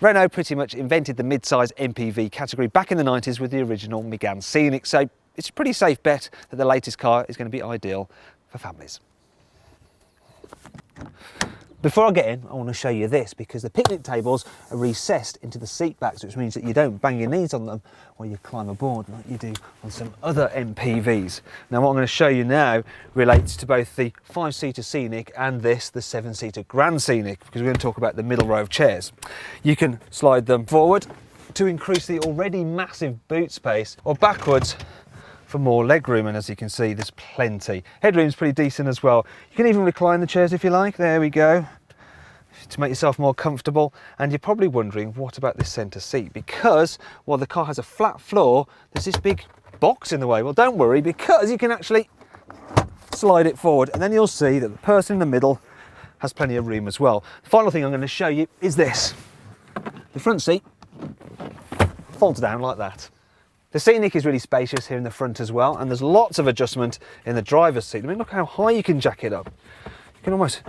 Renault pretty much invented the mid-size MPV category back in the 90s with the original Megane Scenic, so it's a pretty safe bet that the latest car is going to be ideal for families. Before I get in, I want to show you this, because the picnic tables are recessed into the seat backs, which means that you don't bang your knees on them while you climb aboard like you do on some other MPVs. Now what I'm going to show you now relates to both the 5-seater Scenic and the 7-seater Grand Scenic, because we're going to talk about the middle row of chairs. You can slide them forward to increase the already massive boot space, or backwards for more legroom, and as you can see, there's plenty. Headroom's pretty decent as well. You can even recline the chairs if you like. There we go, to make yourself more comfortable. And you're probably wondering, what about this centre seat? Because while the car has a flat floor, there's this big box in the way. Well, don't worry, because you can actually slide it forward, and then you'll see that the person in the middle has plenty of room as well. The final thing I'm going to show you is this. The front seat folds down like that. The Scenic is really spacious here in the front as well, and there's lots of adjustment in the driver's seat. I mean, look how high you can jack it up. You can almost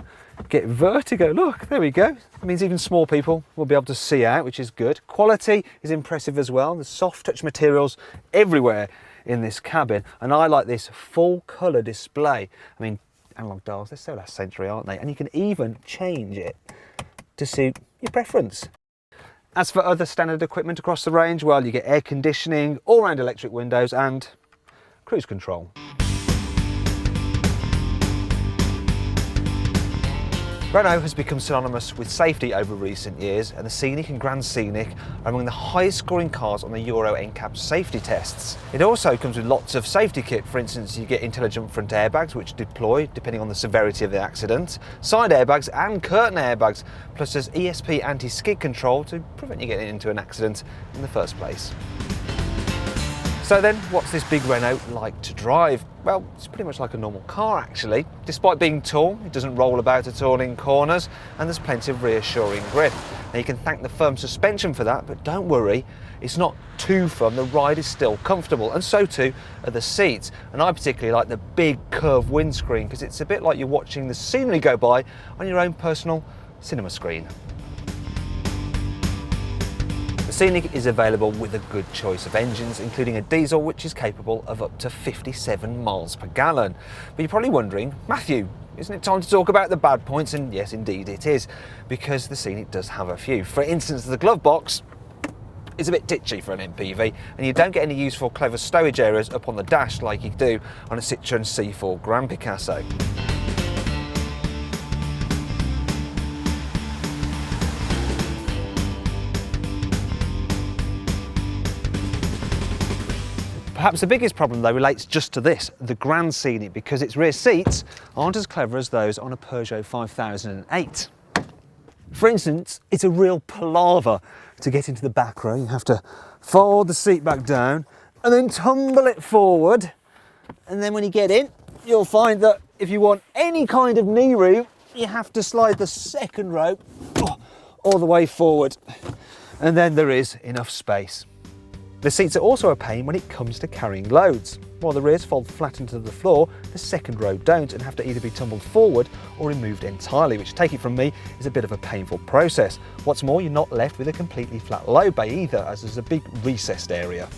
get vertigo. Look, there we go. It means even small people will be able to see out, which is good. Quality is impressive as well. There's soft touch materials everywhere in this cabin, and I like this full colour display. I mean, analog dials, they're so last century, aren't they? And you can even change it to suit your preference. As for other standard equipment across the range, well, you get air conditioning, all-round electric windows and cruise control. Renault has become synonymous with safety over recent years, and the Scenic and Grand Scenic are among the highest scoring cars on the Euro NCAP safety tests. It also comes with lots of safety kit. For instance, you get intelligent front airbags which deploy depending on the severity of the accident, side airbags and curtain airbags, plus there's ESP anti-skid control to prevent you getting into an accident in the first place. So then, what's this big Renault like to drive? Well, it's pretty much like a normal car actually. Despite being tall, it doesn't roll about at all in corners, and there's plenty of reassuring grip. Now you can thank the firm suspension for that, but don't worry, it's not too firm. The ride is still comfortable, and so too are the seats. And I particularly like the big curved windscreen, because it's a bit like you're watching the scenery go by on your own personal cinema screen. The Scenic is available with a good choice of engines, including a diesel which is capable of up to 57 miles per gallon. But you're probably wondering, Matthew, isn't it time to talk about the bad points? And yes, indeed it is, because the Scenic does have a few. For instance, the glove box is a bit titchy for an MPV, and you don't get any useful clever stowage areas up on the dash like you do on a Citroën C4 Grand Picasso. Perhaps the biggest problem though relates just to this, the Grand Scenic, because its rear seats aren't as clever as those on a Peugeot 5008. For instance, it's a real palaver to get into the back row. You have to fold the seat back down and then tumble it forward, and then when you get in, you'll find that if you want any kind of knee room, you have to slide the second row all the way forward, and then there is enough space. The seats are also a pain when it comes to carrying loads. While the rears fold flat into the floor, the second row don't and have to either be tumbled forward or removed entirely, which, take it from me, is a bit of a painful process. What's more, you're not left with a completely flat load bay either, as there's a big recessed area.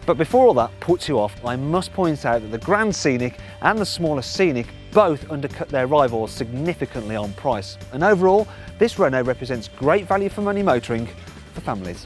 But before all that puts you off, I must point out that the Grand Scenic and the smaller Scenic both undercut their rivals significantly on price. And overall, this Renault represents great value for money motoring for families.